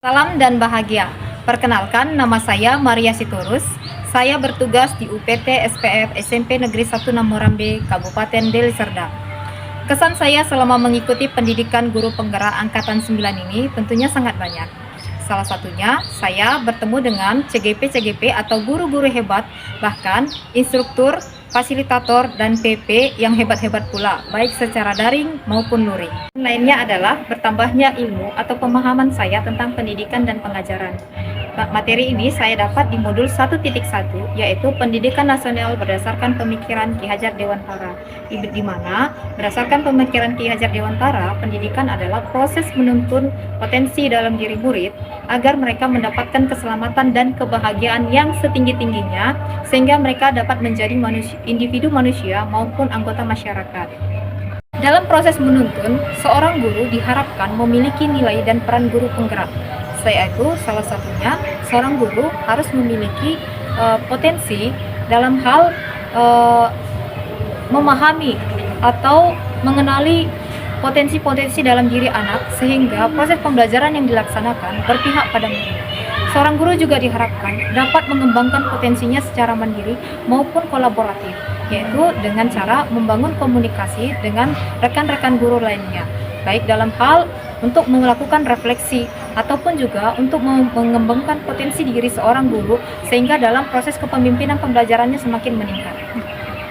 Salam dan bahagia. Perkenalkan, nama saya Maria Sitorus. Saya bertugas di UPT SPF SMP Negeri 1 Namorambe, Kabupaten Deli Serdang. Kesan saya selama mengikuti pendidikan guru penggerak angkatan 9 ini tentunya sangat banyak. Salah satunya, saya bertemu dengan CGP-CGP atau guru-guru hebat, bahkan instruktur, fasilitator, dan PP yang hebat-hebat pula, baik secara daring maupun luring. Lainnya adalah bertambahnya ilmu atau pemahaman saya tentang pendidikan dan pengajaran. Materi ini saya dapat di modul 1.1, yaitu Pendidikan Nasional berdasarkan pemikiran Ki Hajar Dewantara, di mana berdasarkan pemikiran Ki Hajar Dewantara, pendidikan adalah proses menuntun potensi dalam diri murid agar mereka mendapatkan keselamatan dan kebahagiaan yang setinggi-tingginya, sehingga mereka dapat menjadi individu manusia maupun anggota masyarakat. Dalam proses menuntun, seorang guru diharapkan memiliki nilai dan peran guru penggerak. Saya itu salah satunya, seorang guru harus memiliki potensi dalam hal memahami atau mengenali potensi-potensi dalam diri anak, sehingga proses pembelajaran yang dilaksanakan berpihak pada murid. Seorang guru juga diharapkan dapat mengembangkan potensinya secara mandiri maupun kolaboratif, yaitu dengan cara membangun komunikasi dengan rekan-rekan guru lainnya, baik dalam hal untuk melakukan refleksi ataupun juga untuk mengembangkan potensi diri seorang guru, sehingga dalam proses kepemimpinan pembelajarannya semakin meningkat.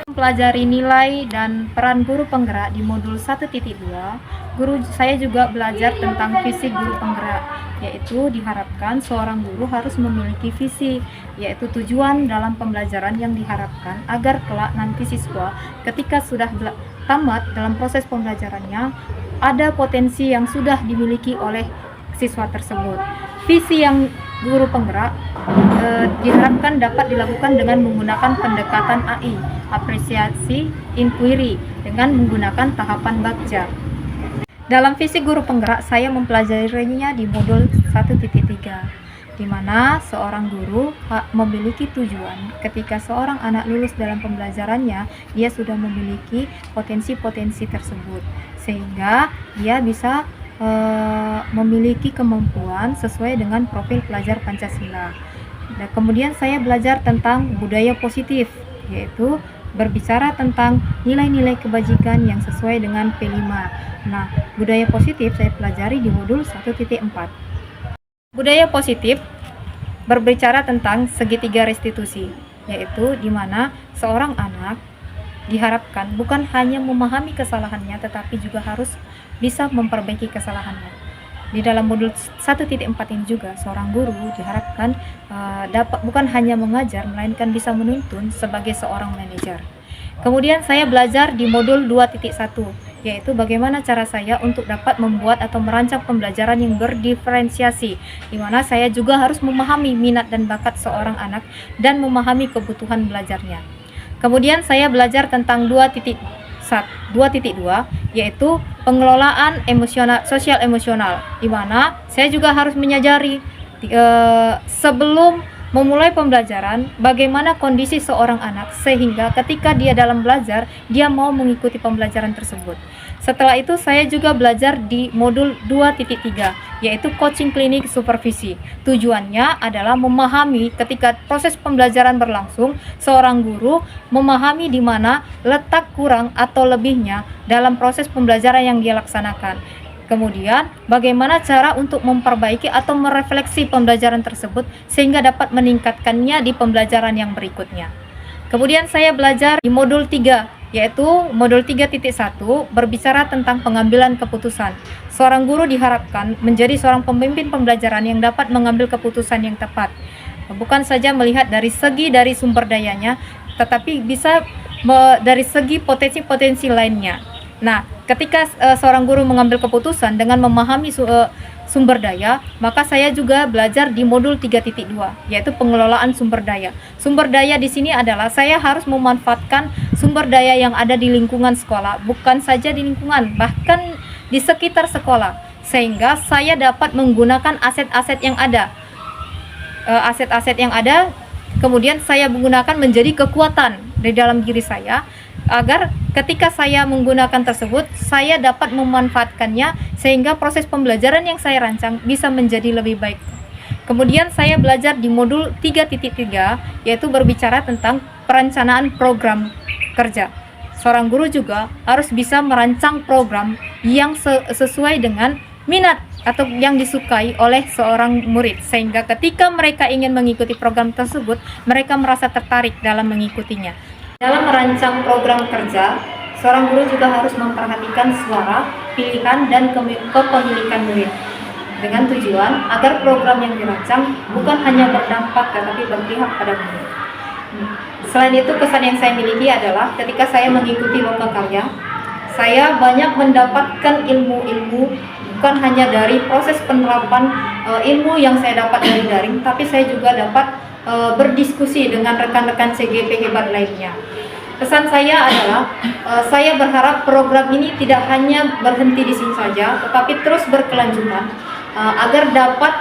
Mempelajari nilai dan peran guru penggerak di modul 1.2, saya juga belajar tentang visi guru penggerak, yaitu diharapkan seorang guru harus memiliki visi, yaitu tujuan dalam pembelajaran yang diharapkan agar kelak nanti siswa ketika sudah tamat dalam proses pembelajarannya ada potensi yang sudah dimiliki oleh siswa tersebut. Visi yang guru penggerak diharapkan dapat dilakukan dengan menggunakan pendekatan AI, apresiasi inquiry, dengan menggunakan tahapan Bagja. Dalam visi guru penggerak, saya mempelajarinya di modul 1.3, di mana seorang guru memiliki tujuan ketika seorang anak lulus dalam pembelajarannya, dia sudah memiliki potensi-potensi tersebut, sehingga dia bisa memiliki kemampuan sesuai dengan profil pelajar Pancasila. Dan kemudian saya belajar tentang budaya positif, yaitu berbicara tentang nilai-nilai kebajikan yang sesuai dengan P5. Nah, budaya positif saya pelajari di modul 1.4. Budaya positif berbicara tentang segitiga restitusi, yaitu di mana seorang anak diharapkan bukan hanya memahami kesalahannya, tetapi juga harus bisa memperbaiki kesalahannya. Di dalam modul 1.4 ini juga seorang guru diharapkan dapat bukan hanya mengajar, melainkan bisa menuntun sebagai seorang manajer. Kemudian saya belajar di modul 2.1, yaitu bagaimana cara saya untuk dapat membuat atau merancang pembelajaran yang berdiferensiasi, di mana saya juga harus memahami minat dan bakat seorang anak dan memahami kebutuhan belajarnya. Kemudian saya belajar tentang 2.2, yaitu pengelolaan sosial emosional, di mana saya juga harus menyadari sebelum memulai pembelajaran bagaimana kondisi seorang anak, sehingga ketika dia dalam belajar dia mau mengikuti pembelajaran tersebut. Setelah itu saya juga belajar di modul 2.3, yaitu coaching klinik supervisi. Tujuannya adalah memahami ketika proses pembelajaran berlangsung, seorang guru memahami di mana letak kurang atau lebihnya dalam proses pembelajaran yang dia laksanakan. Kemudian, bagaimana cara untuk memperbaiki atau merefleksi pembelajaran tersebut sehingga dapat meningkatkannya di pembelajaran yang berikutnya. Kemudian saya belajar di modul 3, yaitu modul 3.1, berbicara tentang pengambilan keputusan. Seorang guru diharapkan menjadi seorang pemimpin pembelajaran yang dapat mengambil keputusan yang tepat. Bukan saja melihat dari sumber dayanya, tetapi bisa dari segi potensi-potensi lainnya. Nah, ketika seorang guru mengambil keputusan dengan memahami sumber daya, maka saya juga belajar di modul 3.2, yaitu pengelolaan sumber daya. Sumber daya di sini adalah saya harus memanfaatkan sumber daya yang ada di lingkungan sekolah, bukan saja di lingkungan, bahkan di sekitar sekolah, sehingga saya dapat menggunakan aset-aset yang ada. Kemudian saya menggunakan menjadi kekuatan di dalam diri saya, agar ketika saya menggunakan tersebut, saya dapat memanfaatkannya sehingga proses pembelajaran yang saya rancang bisa menjadi lebih baik. Kemudian saya belajar di modul 3.3, yaitu berbicara tentang perencanaan program kerja. Seorang guru juga harus bisa merancang program yang sesuai dengan minat atau yang disukai oleh seorang murid, sehingga ketika mereka ingin mengikuti program tersebut, mereka merasa tertarik dalam mengikutinya. Dalam merancang program kerja, seorang guru juga harus memperhatikan suara, pilihan, dan kepemilikan murid dengan tujuan agar program yang dirancang bukan hanya berdampak tetapi berpihak pada murid. Selain itu, kesan yang saya miliki adalah ketika saya mengikuti Lokakarya, saya banyak mendapatkan ilmu-ilmu bukan hanya dari proses penerapan ilmu yang saya dapat dari daring, tapi saya juga dapat berdiskusi dengan rekan-rekan CGP hebat lainnya. Pesan saya adalah saya berharap program ini tidak hanya berhenti di sini saja, tetapi terus berkelanjutan agar dapat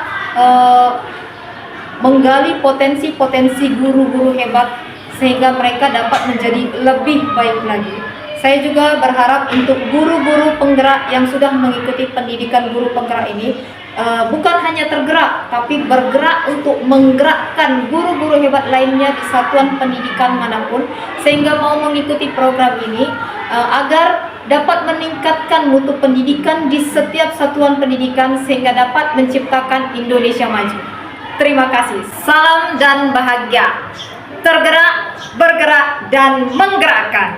menggali potensi-potensi guru-guru hebat sehingga mereka dapat menjadi lebih baik lagi. Saya juga berharap untuk guru-guru penggerak yang sudah mengikuti pendidikan guru penggerak ini bukan hanya tergerak, tapi bergerak untuk menggerakkan guru-guru hebat lainnya di satuan pendidikan manapun, sehingga mau mengikuti program ini agar dapat meningkatkan mutu pendidikan di setiap satuan pendidikan sehingga dapat menciptakan Indonesia maju. Terima kasih. Salam dan bahagia. Tergerak, bergerak, dan menggerakkan.